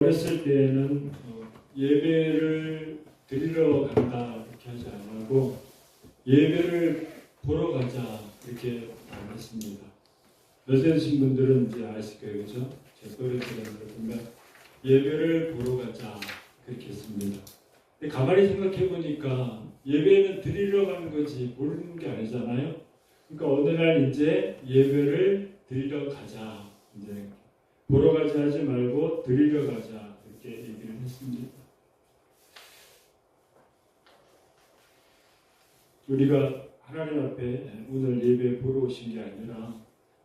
어렸을 때에는 예배를 드리러 간다 이렇게 하지 않고 예배를 보러 가자 이렇게 말했습니다. 여자신 분들은 이제 아실 거예요, 그죠? 제 또래들은 보면 예배를 보러 가자 그렇게 했습니다. 근데 가만히 생각해 보니까 예배는 드리러 가는 거지 보는 게 아니잖아요. 그러니까 어느 날 이제 예배를 드리러 가자, 이제 보러 가자 하지 말고 드리러 가자 이렇게 얘기를 했습니다. 우리가 하나님 앞에 오늘 예배 보러 오신 게 아니라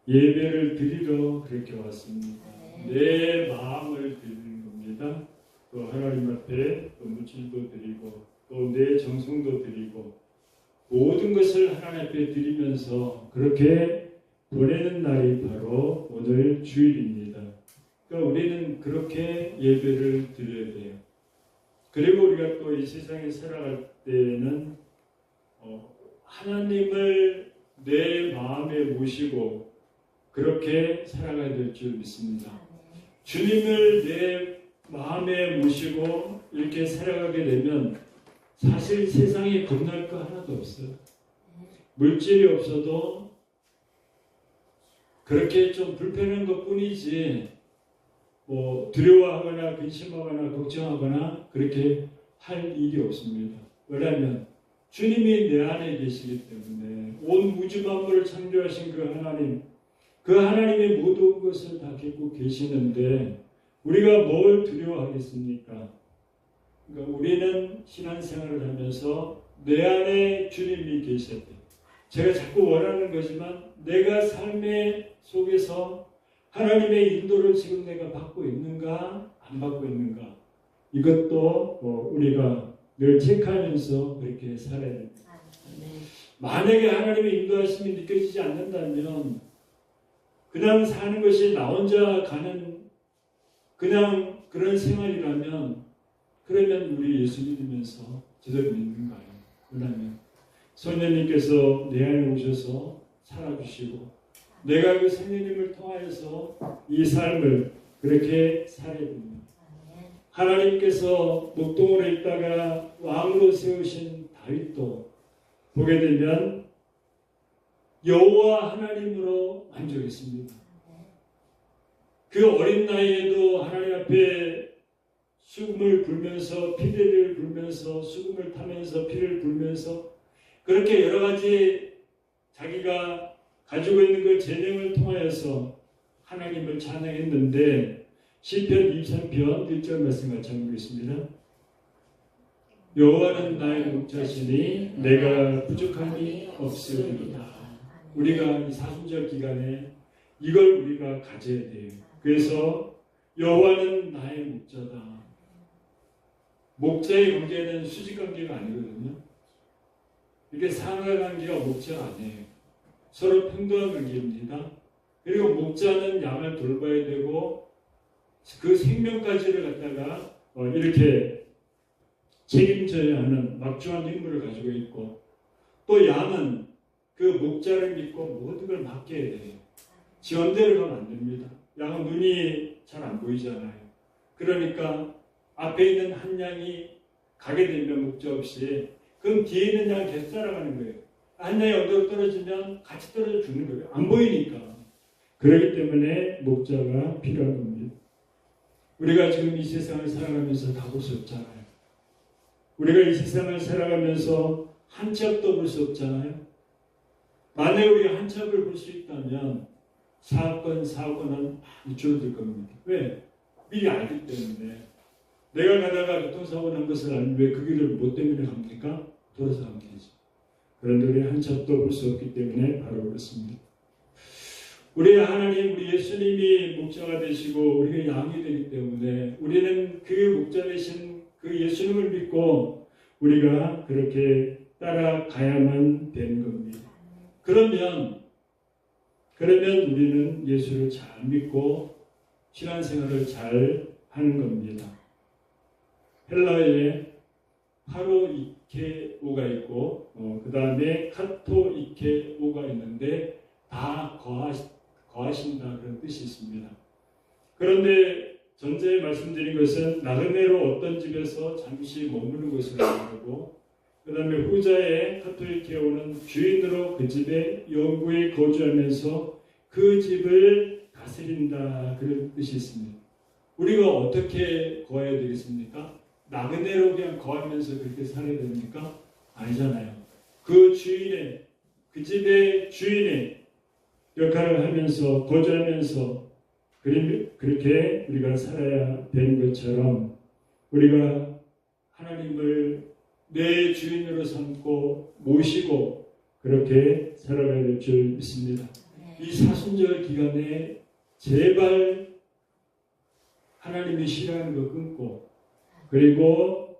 예배를 드리러 그렇게 왔습니다. 내 마음을 드리는 겁니다. 또 하나님 앞에 또 물질도 드리고 또 내 정성도 드리고 모든 것을 하나님 앞에 드리면서 그렇게 보내는 날이 바로 오늘 주일입니다. 그러니까 우리는 그렇게 예배를 드려야 돼요. 그리고 우리가 또 이 세상에 살아갈 때는 하나님을 내 마음에 모시고 그렇게 살아가야 될 줄 믿습니다. 주님을 내 마음에 모시고 이렇게 살아가게 되면 사실 세상에 겁날 거 하나도 없어요. 물질이 없어도 그렇게 좀 불편한 것 뿐이지 두려워하거나 근심하거나 걱정하거나 그렇게 할 일이 없습니다. 왜냐하면 주님이 내 안에 계시기 때문에 온 우주 만물을 창조하신 그 하나님, 그 하나님의 모든 것을 다 갖고 계시는데 우리가 뭘 두려워하겠습니까? 그러니까 우리는 신앙생활을 하면서 내 안에 주님이 계셨대. 제가 자꾸 원하는 거지만 내가 삶의 속에서 하나님의 인도를 지금 내가 받고 있는가 안 받고 있는가, 이것도 우리가 늘 체크하면서 그렇게 살아야 됩니다. 만약에 하나님의 인도하심이 느껴지지 않는다면 그냥 사는 것이 나 혼자 가는 그냥 그런 생활이라면 그러면 우리 예수 믿으면서 제대로 믿는가요? 왜냐하면 성령님께서 내 안에 오셔서 살아주시고 내가 그 성령님을 통하여서 이 삶을 그렇게 살아야 됩니다. 하나님께서 목동으로 있다가 왕으로 세우신 다윗도 보게 되면 여호와 하나님으로 만족했습니다. 그 어린 나이에도 하나님 앞에 수금을 불면서 피를 불면서 수금을 타면서 피를 불면서 그렇게 여러 가지 자기가 가지고 있는 그 재능을 통하여서 하나님을 찬양했는데 시편 23편 1절 말씀 같이 읽겠습니다. 여호와는 나의 목자시니 내가 부족함이 없으리로다. 우리가 이 사순절 기간에 이걸 우리가 가져야 돼요. 그래서 여호와는 나의 목자다. 목자의 관계는 수직 관계가 아니거든요. 이게 상하 관계가 목자가 아니에요. 서로 평등한 관계입니다. 그리고 목자는 양을 돌봐야 되고 그 생명까지를 갖다가 이렇게 책임져야 하는 막중한 임무를 가지고 있고 또 양은 그 목자를 믿고 모든 걸 맡겨야 돼요. 지원대로 가면 안 됩니다. 양은 눈이 잘 안 보이잖아요. 그러니까 앞에 있는 한 양이 가게 되면 목자 없이 그럼 뒤에 있는 양이 계속 따라가는 거예요. 한 양이 언덕으로 떨어지면 같이 떨어져 죽는 거예요. 안 보이니까. 그렇기 때문에 목자가 필요한 겁니다. 우리가 지금 이 세상을 살아가면서 다 볼 수 없잖아요. 우리가 이 세상을 살아가면서 한 치 앞도 볼 수 없잖아요. 만약에 우리가 한 치 앞을 볼 수 있다면 사건은 줄어들 겁니다. 왜? 미리 알기 때문에. 내가 가다가 교통사고 난 것을 알면 왜 그 길을 뭐 때문에 갑니까? 돌아서 가면 되지. 그런데 우리 한 치 앞도 볼 수 없기 때문에 바로 그렇습니다. 우리 하나님, 우리 예수님이 목자가 되시고 우리가 양이 되기 때문에 우리는 그 목자 되신 그 예수님을 믿고 우리가 그렇게 따라가야만 되는 겁니다. 그러면 우리는 예수를 잘 믿고 신앙생활을 잘 하는 겁니다. 헬라어에 파로 이케오가 있고 그 다음에 카토 이케오가 있는데 다 거하신다 그런 뜻이 있습니다. 그런데 전자에 말씀드린 것은 나그네로 어떤 집에서 잠시 머무는 것을 말하고, 그 다음에 후자에 카톨릭교회는 주인으로 그 집에 영구히 거주하면서 그 집을 다스린다, 그런 뜻이 있습니다. 우리가 어떻게 거해야 되겠습니까? 나그네로 그냥 거하면서 그렇게 살아야 됩니까? 아니잖아요. 그 주인의, 그 집의 주인의 역할을 하면서 거주하면서 그렇게 우리가 살아야 되는 것처럼 우리가 하나님을 내 주인으로 삼고 모시고 그렇게 살아가야 될 줄 믿습니다. 이 사순절 기간에 제발 하나님이 싫어하는 거 끊고, 그리고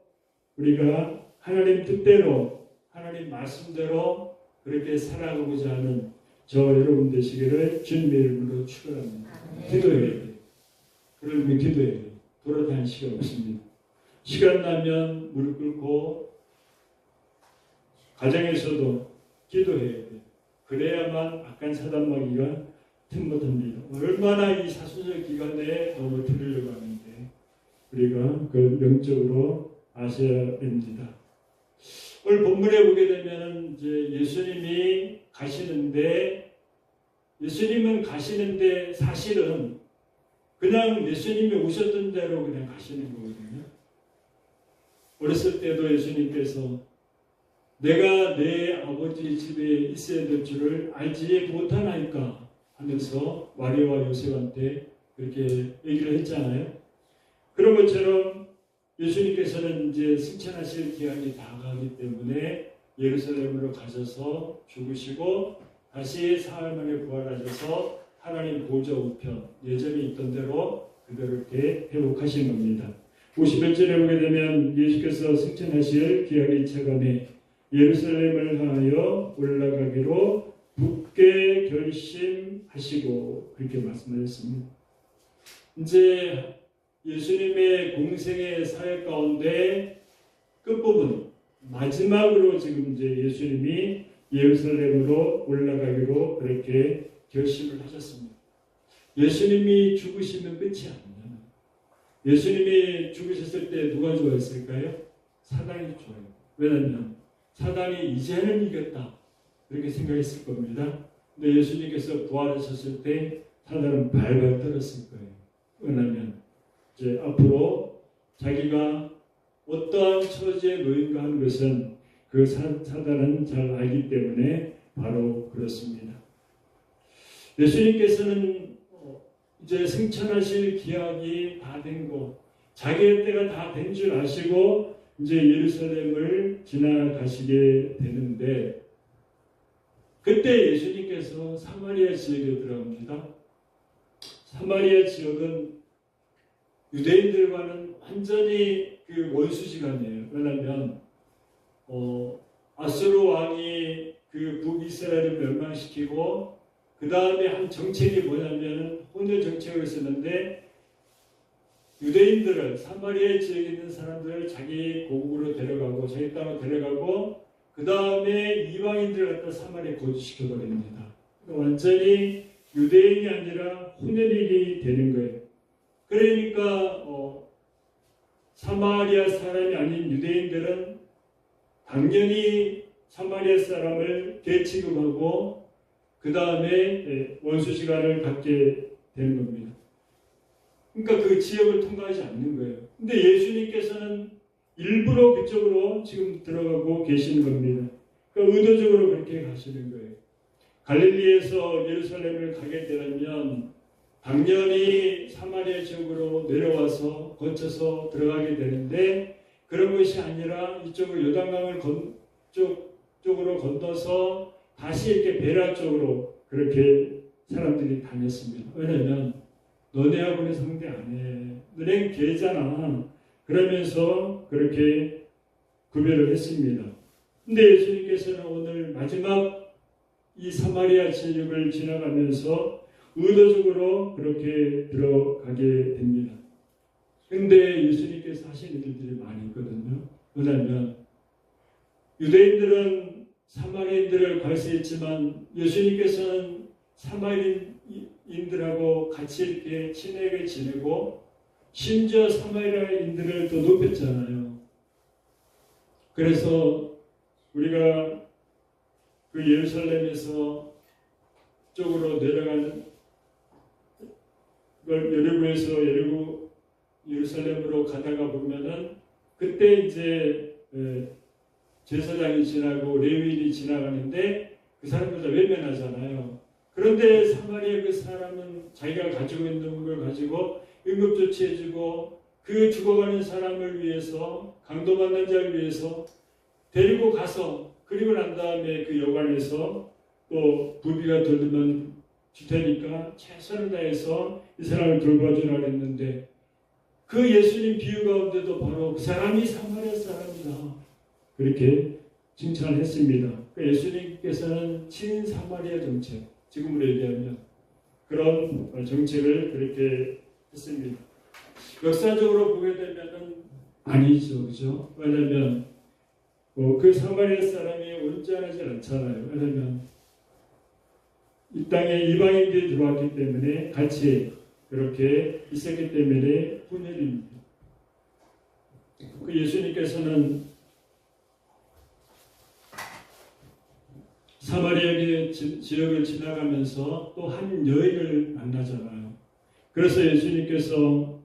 우리가 하나님 뜻대로 하나님 말씀대로 그렇게 살아가고자 하는 저 여러분 되시기를 주님의 이름으로 축원합니다. 기도해야 돼요. 그러면 기도해야 돼요. 돌아다닐 시간 없습니다. 시간 나면 무릎 꿇고 가정에서도 기도해야 돼요. 그래야만 악한 사단마귀가 틈못합니다. 얼마나 이 사순절 기간에 너무 들으려고 하는데 우리가 그 영적으로 아셔야 됩니다. 오늘 본문에 보게 되면 이제 예수님은 가시는데 사실은 그냥 예수님이 오셨던 대로 그냥 가시는 거거든요. 어렸을 때도 예수님께서 내가 내 아버지 집에 있어야 될 줄을 알지 못하나이까 하면서 마리아와 요셉한테 그렇게 얘기를 했잖아요. 그런 것처럼 예수님께서는 이제 승천하실 기한이 다가가기 때문에 예루살렘으로 가셔서 죽으시고 다시 사흘 만에 부활하셔서 하나님 보좌 우편 예전에 있던 대로 그대로 이렇게 회복하신 겁니다. 51절에 보게 되면 예수께서 승천하실 기한이 차감해 예루살렘을 향하여 올라가기로 굳게 결심하시고 그렇게 말씀하셨습니다. 이제 예수님의 공생의 사역 가운데 끝부분 마지막으로 지금 이제 예수님이 예루살렘으로 올라가기로 그렇게 결심을 하셨습니다. 예수님이 죽으시면 끝이 아니에요. 예수님이 죽으셨을 때 누가 좋아했을까요? 사단이 좋아요. 왜냐하면 사단이 이제는 이겼다 그렇게 생각했을 겁니다. 근데 예수님께서 부활하셨을 때 사단은 발발 떨었을 거예요. 왜냐하면 이제 앞으로 자기가 어떠한 처지에 놓인가 하는 것은 그 사단은 잘 알기 때문에 바로 그렇습니다. 예수님께서는 이제 승천하실 기약이 다 된 거, 자기의 때가 다 된 줄 아시고 이제 예루살렘을 지나가시게 되는데 그때 예수님께서 사마리아 지역에 들어갑니다. 사마리아 지역은 유대인들과는 완전히 그 원수지간이에요. 왜냐하면 아수르 왕이 그 북이스라엘을 멸망시키고 그 다음에 한 정책이 뭐냐면 혼혈 정책을 썼는데 유대인들을 사마리아 지역에 있는 사람들을 자기 고국으로 데려가고 자기 땅으로 데려가고 그 다음에 이방인들을 갖다 사마리아에 거주시켜 버립니다. 완전히 유대인이 아니라 혼혈인이 되는 거예요. 그러니까 사마리아 사람이 아닌 유대인들은 당연히 사마리아 사람을 대취급하고 그 다음에 원수시간을 갖게 되는 겁니다. 그러니까 그 지역을 통과하지 않는 거예요. 근데 예수님께서는 일부러 그쪽으로 지금 들어가고 계시는 겁니다. 그러니까 의도적으로 그렇게 가시는 거예요. 갈릴리에서 예루살렘을 가게 되면 당연히 사마리아 지역으로 내려와서 거쳐서 들어가게 되는데 그런 것이 아니라 이쪽으로 요단강을 쪽으로 건너서 다시 이렇게 베라 쪽으로 그렇게 사람들이 다녔습니다. 왜냐하면 너네하고는 상대 안 해. 너네는 개잖아. 그러면서 그렇게 구별을 했습니다. 근데 예수님께서는 오늘 마지막 이 사마리아 지역을 지나가면서 의도적으로 그렇게 들어가게 됩니다. 근데 예수님께서 하신 일들이 많이 있거든요. 왜냐하면 유대인들은 사마리아인들을 관시했지만 예수님께서는 사마리아인들하고 같이 이렇게 친하게 지내고 심지어 사마리아인들을 더 높였잖아요. 그래서 우리가 그 예루살렘에서 쪽으로 내려가는 걸 여리고에서 예루살렘으로 가다가 보면은 그때 이제 제사장이 지나고 레위인이 지나가는데 그 사람들 다 외면하잖아요. 그런데 사마리아 그 사람은 자기가 가지고 있는 걸 가지고 응급조치해주고 그 죽어가는 사람을 위해서 강도받는 자를 위해서 데리고 가서 그리고 난 다음에 그 여관에서 또 부비가 들면 줄 테니까 최선을 다해서 이 사람을 돌봐주라 했는데 그 예수님 비유 가운데도 바로 그 사람이 사마리아 사람이다 그렇게 칭찬했습니다. 그러니까 예수님께서는 친사마리아 정책, 지금으로 얘기하면 그런 정책을 그렇게 했습니다. 역사적으로 보게 되면은 아니죠, 그죠? 왜냐하면 그 사마리아 사람이 온전하지 않잖아요. 왜냐하면 이 땅에 이방인들이 들어왔기 때문에 같이 그렇게 있었기 때문에 분열입니다. 그 예수님께서는 사마리아 지역을 지나가면서 또 한 여인을 만나잖아요. 그래서 예수님께서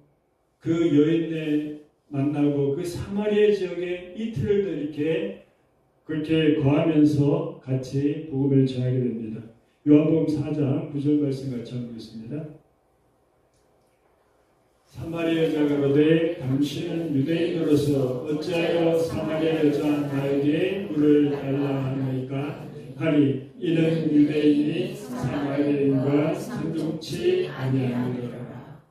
그 여인을 만나고 그 사마리아 지역에 이틀을 더 이렇게 그렇게 거하면서 같이 복음을 전하게 됩니다. 요한복음 4장 9절 말씀 같이 보겠습니다. 사마리아 여자가 이르되 당신은 유대인으로서 어찌하여 사마리아 여자 나에게 물을 달라 하나이까 하니 이는 유대인이 사마리아인과 상종치 아니하느니라.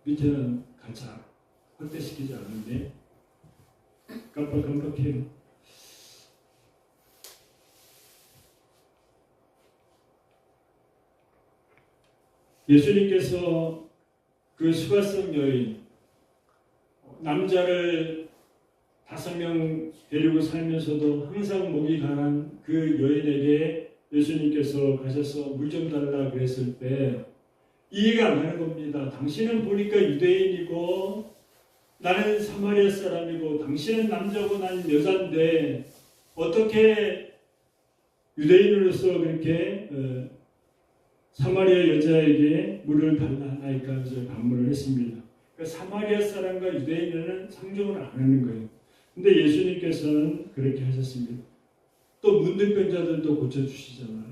밑에는 가차 확대시키지 않는데 깜빡깜빡해요. 예수님께서 그 수가성 여인 남자를 5명 데리고 살면서도 항상 목이 가난 그 여인에게 예수님께서 가셔서 물 좀 달라 그랬을 때 이해가 안 가는 겁니다. 당신은 보니까 유대인이고 나는 사마리아 사람이고 당신은 남자고 나는 여자인데 어떻게 유대인으로서 그렇게 사마리아 여자에게 물을 달라 하나이까 하면서 반문을 했습니다. 그러니까 사마리아 사람과 유대인은 상종을 안 하는 거예요. 근데 예수님께서는 그렇게 하셨습니다. 또 문둥병자들도 고쳐주시잖아요.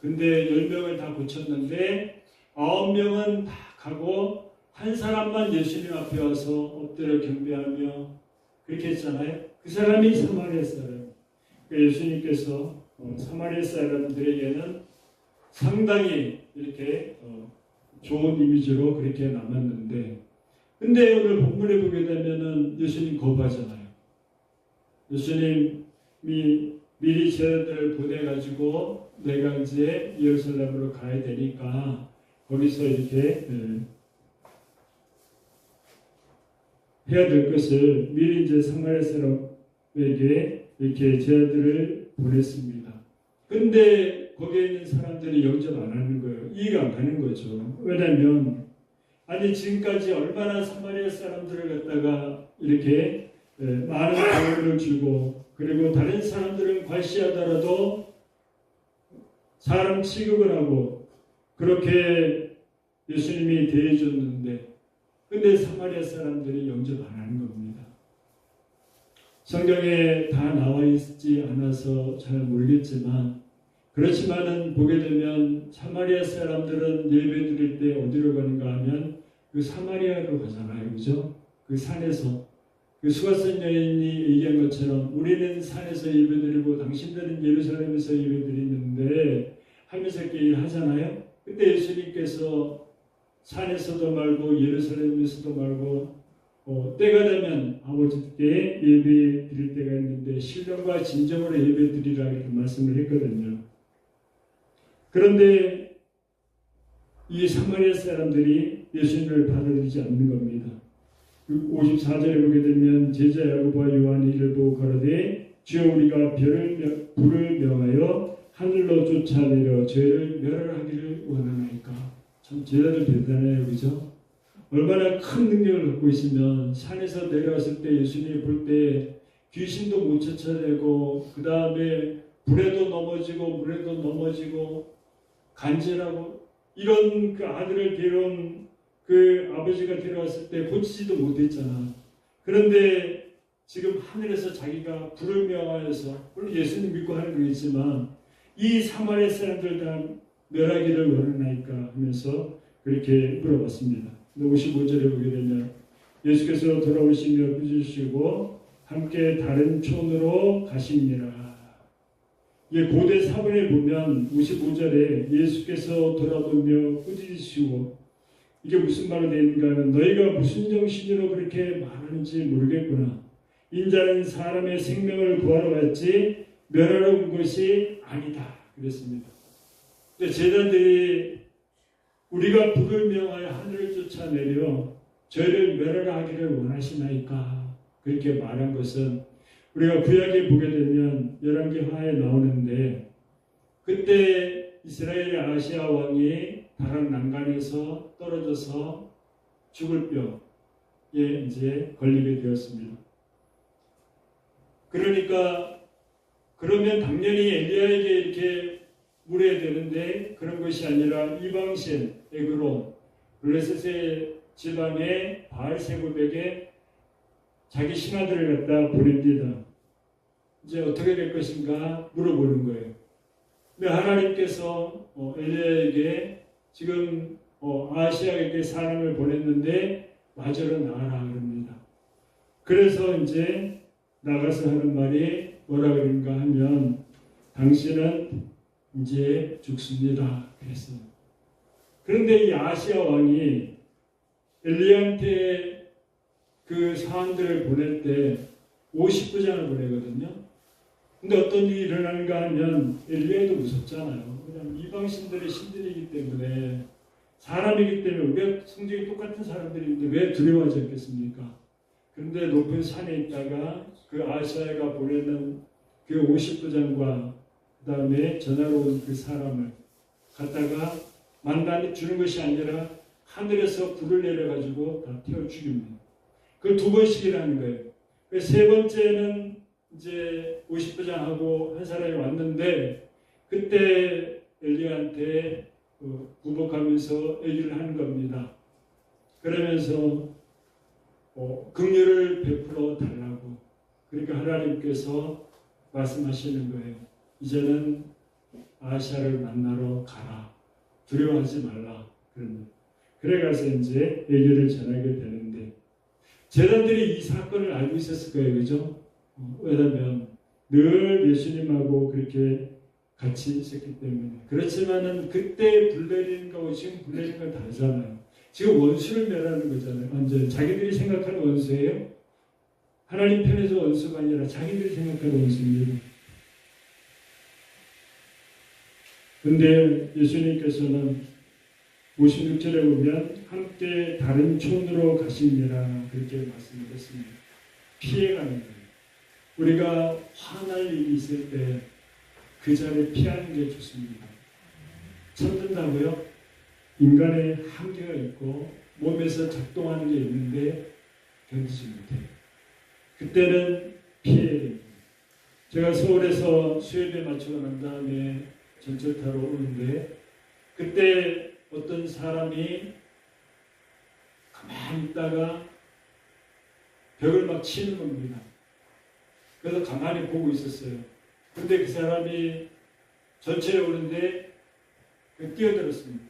근데 10명을 다 고쳤는데 9명은 다 가고 한 사람만 예수님 앞에 와서 엎드려 경배하며 그렇게 했잖아요. 그 사람이 사마리아 사람. 그러니까 예수님께서 사마리아 사람들에게는 상당히 이렇게 좋은 이미지로 그렇게 남았는데 근데 오늘 본문에 보게 되면은 예수님 거부하잖아요. 예수님이 미리 제자들을 보내가지고 내가 이제 예루살렘으로 가야 되니까 거기서 이렇게 해야 될 것을 미리 이제 사마리아 사람에게 이렇게 제자들을 보냈습니다. 근데 거기에 있는 사람들이 영접 안 하는 거예요. 이해가 안 가는 거죠. 왜냐하면 아니 지금까지 얼마나 사마리아 사람들을 갖다가 이렇게 많은 도움을 주고 그리고 다른 사람들은 과시하더라도 사람 취급을 하고 그렇게 예수님이 대해줬는데 근데 사마리아 사람들이 영접 안 하는 겁니다. 성경에 다 나와 있지 않아서 잘 모르겠지만 그렇지만은 보게 되면 사마리아 사람들은 예배 드릴 때 어디로 가는가 하면 그 사마리아로 가잖아요. 그죠? 그 산에서 그 수가성 여인이 얘기한 것처럼 우리는 산에서 예배드리고 당신들은 예루살렘에서 예배드리는데 하면서 이렇게 하잖아요. 그때 예수님께서 산에서도 말고 예루살렘에서도 말고 때가 되면 아버지께 예배 드릴 때가 있는데 신령과 진정으로 예배 드리라 이렇게 말씀을 했거든요. 그런데 이 사마리아 사람들이 예수님을 받아들이지 않는 겁니다. 54절에 보게 되면 제자 야고보와 요한이 이를 보고 가로되 주여 우리가 불을 명하여 하늘로 쫓아내려 죄를 멸하기를 원하나이까. 참 제자들 대단해요. 그죠? 얼마나 큰 능력을 갖고 있으면 산에서 내려왔을 때 예수님이 볼 때 귀신도 못 쫓아내고 그 다음에 불에도 넘어지고 물에도 넘어지고 간절하고 이런 그 아들을 데려온 그 아버지가 데려왔을 때 고치지도 못했잖아. 그런데 지금 하늘에서 자기가 불을 명하여서 물론 예수님 믿고 하는 거겠지만 이 사마리아 사람들 다 멸하기를 원하나이까 하면서 그렇게 물어봤습니다. 55절에 보게 되면 예수께서 돌아오시며 꾸짖으시고 함께 다른 촌으로 가시니라. 예, 고대 사본에 보면 55절에 예수께서 돌아보며 꾸짖으시고 이게 무슨 말로 되어 있는가 하면 너희가 무슨 정신으로 그렇게 말하는지 모르겠구나. 인자는 사람의 생명을 구하러 왔지 멸하러 온 것이 아니다. 그랬습니다. 근데 제자들이 우리가 불을 명하여 하늘을 쫓아내려 저희를 멸하라 하기를 원하시나이까 그렇게 말한 것은 우리가 구약에 보게 되면 열왕기하에 나오는데 그때 이스라엘의 아시아 왕이 다른 난간에서 떨어져서 죽을 뼈에 이제 걸리게 되었습니다. 그러니까 그러면 당연히 엘리야에게 이렇게 물어야 되는데 그런 것이 아니라 이방신 에그론 블레셋의 지방의 바알세굽에게 자기 신하들을 갖다 보냅니다. 이제 어떻게 될 것인가 물어보는 거예요. 근데 하나님께서 엘리야에게 지금 아시아에게 사람을 보냈는데 마저로 나가라 그럽니다. 그래서 이제 나가서 하는 말이 뭐라 그런가 하면 당신은 이제 죽습니다. 그랬어요. 그런데 이 아시아 왕이 엘리야한테 그 사람들을 보낼 때 50부장을 보내거든요. 근데 어떤 일이 일어나는가 하면 엘리야도 무섭잖아요. 왜냐하면 이방신들의 신들이기 때문에 사람이기 때문에 우리가 성질이 똑같은 사람들인데 왜 두려워하지 않겠습니까? 그런데 높은 산에 있다가 그 아시아가 보내는 그 50부장과 그 다음에 전화로 온 그 사람을 갖다가 만단히 주는 것이 아니라 하늘에서 불을 내려가지고 다 태워 죽입니다. 그걸 2번씩이라는 거예요. 세 번째는 이제 50부장하고 한 사람이 왔는데 그때 엘리야한테 구복하면서 얘기를 하는 겁니다. 그러면서 긍휼을 베풀어 달라고. 그러니까 하나님께서 말씀하시는 거예요. 이제는 아시아를 만나러 가라. 두려워하지 말라. 그래 가서 이제 얘기를 전하게 되는데 제자들이 이 사건을 알고 있었을 거예요. 그죠? 왜냐하면 늘 예수님하고 그렇게 같이 있었기 때문에. 그렇지만은 그때 불 내리는 거하고 지금 불 내리는 건 다르잖아요. 지금 원수를 멸하는 거잖아요. 완전 자기들이 생각하는 원수예요. 하나님 편에서 원수가 아니라 자기들이 생각하는 원수입니다. 그런데 예수님께서는 56절에 보면 함께 다른 촌으로 가시니라 그렇게 말씀을 했습니다. 피해가는 거예요. 우리가 화날 일이 있을 때 그 자리에 피하는 게 좋습니다. 참는다고요? 인간의 한계가 있고 몸에서 작동하는 게 있는데 견디지 못해요. 그때는 피해야 됩니다. 제가 서울에서 수요일에 마치고 난 다음에 전철 타러 오는데 그때 어떤 사람이 가만히 있다가 벽을 막 치는 겁니다. 그래서 가만히 보고 있었어요. 근데 그 사람이 전철에 오는데 뛰어들었습니다.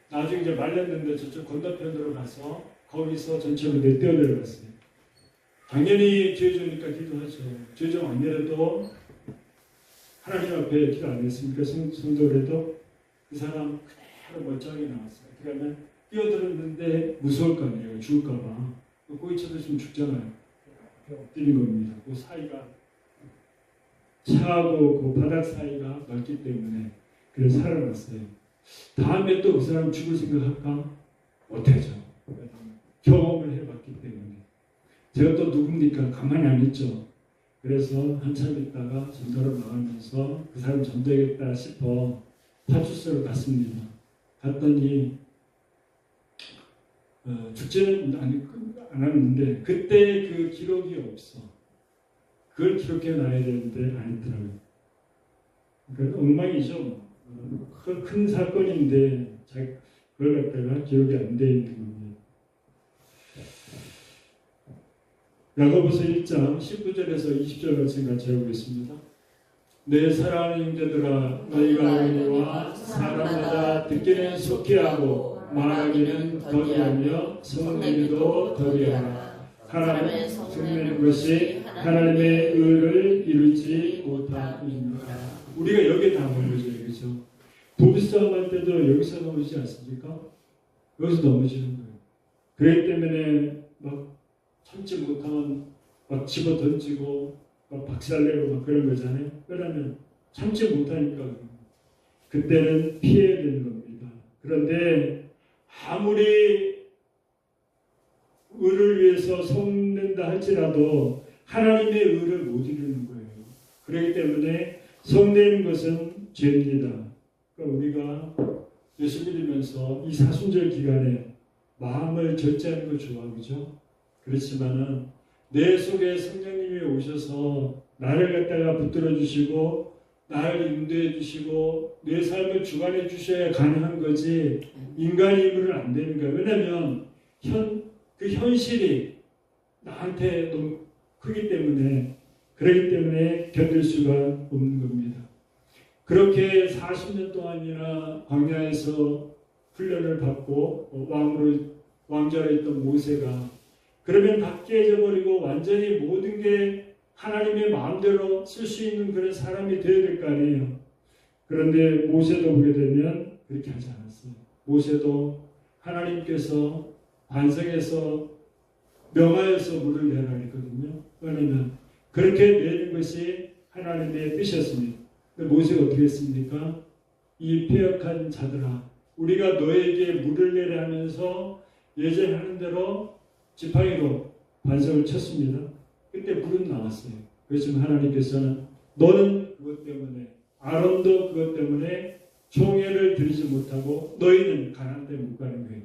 나중에 이제 말렸는데 저쪽 건너편으로 가서 거기서 전철로 뛰어들어갔어요. 당연히 죄 지으니까 기도하죠. 죄 좀 안 내려도 하나님 앞에 기도 안 했습니까? 성도라도 그 사람 그대로 멀쩡하게 나왔어요. 그러면 뛰어들었는데 무서울 거 아니에요. 죽을까 봐. 거기 쳐들으면 죽잖아요. 엎드린 겁니다. 그 사이가 차하고 그 바닥 사이가 넓기 때문에 그래서 살아났어요. 다음에 또 그 사람 죽을 생각할까? 못하죠. 경험을 해봤기 때문에. 제가 또 누굽니까? 가만히 안 있죠. 그래서 한참 있다가 전도로 나가면서 그 사람 전도하겠다 싶어 파출소로 갔습니다. 갔더니 죽지는 않았는데 그때 그 기록이 없어. 그걸 기록해 놔야 되는데 안 있더라고요. 그러니까 엉망이죠. 큰 사건인데 그걸 갖다가 기록이 안 돼 있는 겁니다. 야고보서 1장 19절에서 20절 말씀 같이 해보겠습니다. 내 사랑하는 형제들아 너희가 어린이와 사람마다 듣기는 속히 하고 말하기는 더디하며 성내기도 더디하라. 하나님의 성내는 것이 하나님의 의를 이루지 못함입니다. 우리가 여기에 다 몰려져요. 그렇죠? 부부싸움 할 때도 여기서 넘어지지 않습니까? 여기서 넘어지는 거예요. 그렇기 때문에 막 참지 못하면 막 집어 던지고 막 박살내고 막 그런 거잖아요. 왜냐하면 참지 못하니까 그때는 피해야 되는 겁니다. 그런데 아무리 의를 위해서 속는다 할지라도 하나님의 의를 못 이루는 거예요. 그렇기 때문에 속내는 것은 죄입니다. 그러니까 우리가 예수 믿으면서 이 사순절 기간에 마음을 절제하는 거 좋아, 그죠? 그렇지만은 내 속에 성령님이 오셔서 나를 갖다가 붙들어 주시고 나를 인도해 주시고 내 삶을 주관해 주셔야 가능한 거지 인간의 힘으로는 안 되는 거예요. 왜냐하면 그 현실이 나한테 너무 크기 때문에 그렇기 때문에 견딜 수가 없는 겁니다. 그렇게 40년 동안이나 광야에서 훈련을 받고 왕자로 있던 모세가 그러면 다 깨져버리고 완전히 모든 게 하나님의 마음대로 쓸 수 있는 그런 사람이 되어야 될 거 아니에요. 그런데 모세도 보게 되면 그렇게 하지 않았어요. 모세도 하나님께서 반성해서 명하여서 물을 내라 했거든요. 왜냐하면 그렇게 내는 것이 하나님의 뜻이었습니다. 근데 모세가 어떻게 했습니까? 이 패역한 자들아 우리가 너에게 물을 내라 하면서 예전하는 대로 지팡이로 반성을 쳤습니다. 그때 물은 나왔어요. 그렇지만 하나님께서는 너는 그것 때문에 아론도 그것 때문에 총회를 드리지 못하고 너희는 가나안 땅에 못 가는 거예요.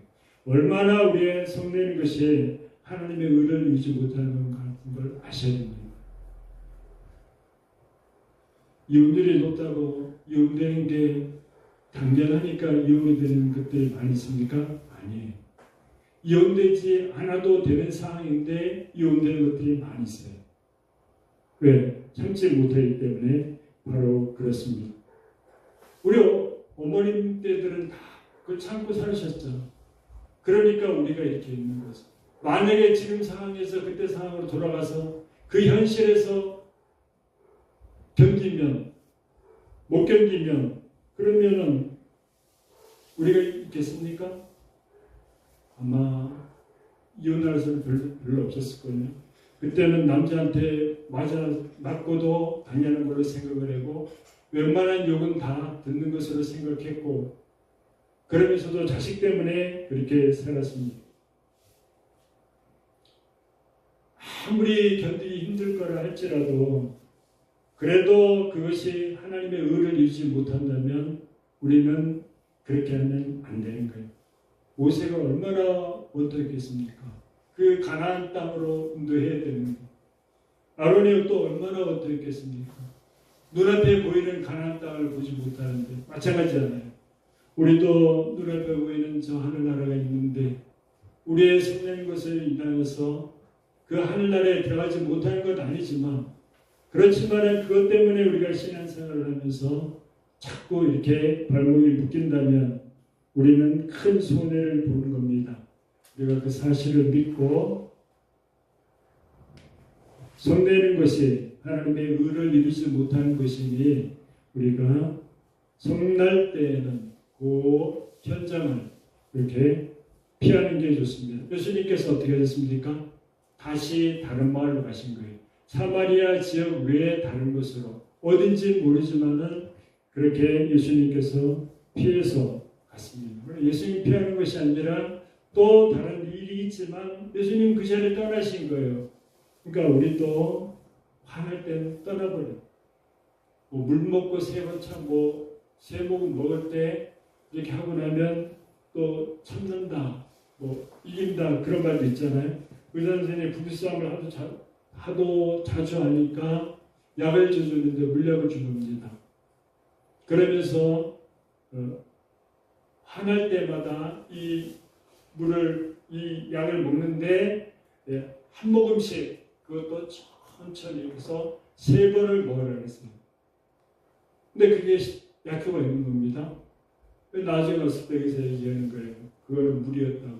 얼마나 우리의 성내는 것이 하나님의 의를 이루지 못하는 것 같은 걸 아셔야 됩니다. 이혼율이 높다고 이혼되는 게 당연하니까 이혼이 되는 것들이 많이 있습니까? 아니에요. 이혼되지 않아도 되는 상황인데 이혼되는 것들이 많이 있어요. 왜? 참지 못하기 때문에 바로 그렇습니다. 우리 어머님 때들은 다 그걸 참고 살으셨죠. 그러니까 우리가 이렇게 있는 거죠. 만약에 지금 상황에서 그때 상황으로 돌아가서 그 현실에서 견디면 못 견디면 그러면은 우리가 있겠습니까? 아마 이혼할 사람 별로 없었을 거예요. 그때는 남자한테 맞고도 당연한 걸로 생각을 하고 웬만한 욕은 다 듣는 것으로 생각했고 그러면서도 자식 때문에 그렇게 살았습니다. 아무리 견디기 힘들 거라 할지라도 그래도 그것이 하나님의 의를 이루지 못한다면 우리는 그렇게 하면 안 되는 거예요. 모세가 얼마나 원통했겠습니까? 그 가나안 땅으로 인도해야 되는 거예요. 아론이 또 얼마나 원통했겠습니까? 눈앞에 보이는 가나안 땅을 보지 못하는데 마찬가지잖아요. 우리도 눈앞에 보이는 저 하늘나라가 있는데 우리의 성령인 것을 인하여서 그 하늘나라에 들어가지 못하는 건 아니지만 그렇지만 그것 때문에 우리가 신앙생활을 하면서 자꾸 이렇게 발목이 묶인다면 우리는 큰 손해를 보는 겁니다. 우리가 그 사실을 믿고 성내는 것이 하나님의 의를 이루지 못하는 것이니 우리가 성날 때에는 그 현장을 이렇게 피하는 게 좋습니다. 예수님께서 어떻게 하셨습니까? 다시 다른 마을로 가신 거예요. 사마리아 지역 외에 다른 곳으로 어딘지 모르지만은 그렇게 예수님께서 피해서 갔습니다. 예수님 피하는 것이 아니라 또 다른 일이 있지만 예수님 그 자리에 떠나신 거예요. 그러니까 우리도 화날 때는 떠나버려. 물 먹고 새 번 참고 새 모금 먹을 때 이렇게 하고 나면 또 참는다. 뭐 이긴다 그런 말도 있잖아요. 의사 선생님이 부부싸움을 하도 자주 하니까 약을 줘주는데 물약을 주겁니다. 그러면서 화날 때마다 이 약을 먹는데 한 모금씩 그것도 천천히 해서 3번을 먹으라 그랬어요. 근데 그게 약효가 있는 겁니다. 나중에 왔을 때 여기서 얘기하는 거예요. 그거는 무리였다고.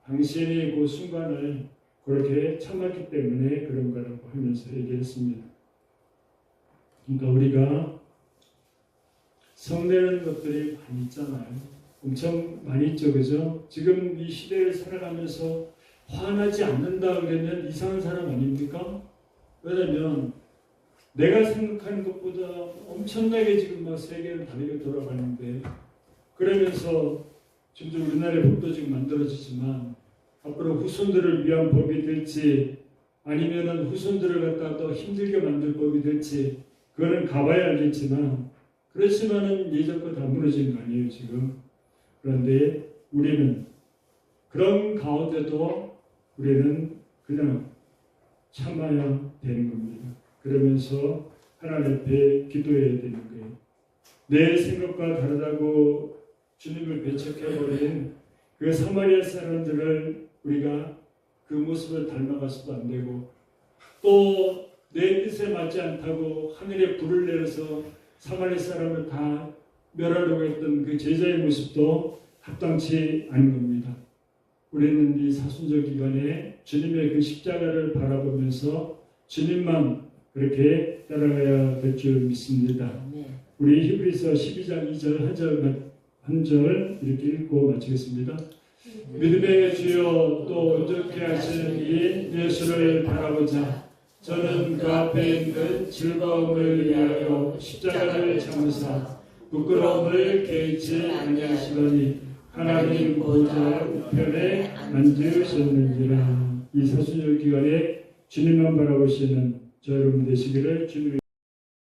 당신이 그 순간을 그렇게 참았기 때문에 그런 거라고 하면서 얘기했습니다. 그러니까 우리가 성내는 것들이 많이 있잖아요. 엄청 많이 있죠, 그죠? 지금 이 시대를 살아가면서 화나지 않는다 그러면 이상한 사람 아닙니까? 왜냐면 내가 생각하는 것보다 엄청나게 지금 막 세계는 다르게 돌아가는데 그러면서 지금 우리나라의 법도 지금 만들어지지만 앞으로 후손들을 위한 법이 될지 아니면은 후손들을 갖다 더 힘들게 만들 법이 될지 그거는 가봐야 알겠지만 그렇지만은 예전 거 다 무너진 거 아니에요 지금. 그런데 우리는 그런 가운데도 우리는 그냥 참아야 되는 겁니다. 그러면서 하나님 앞에 기도해야 되는 거예요. 내 생각과 다르다고 주님을 배척해버린 그 사마리아 사람들을 우리가 그 모습을 닮아가서도 안 되고 또 내 뜻에 맞지 않다고 하늘에 불을 내려서 사마리아 사람을 다 멸하려고 했던 그 제자의 모습도 합당치 않은 겁니다. 우리는 이 사순절 기간에 주님의 그 십자가를 바라보면서 주님만 그렇게 따라가야 될 줄 믿습니다. 우리 히브리서 12장 2절 한 절 이렇게 읽고 마치겠습니다. 믿음의 주여 또 온전케 하시는 이 예수를 바라보자. 저는 그 앞에 있는 즐거움을 위하여 십자가를 참으사 부끄러움을 개의치 아니하시더니 하나님 보좌 우편에 앉으셨는지라. 이 사순절 기간에 주님만 바라보시는 저 여러분 되시기를 주님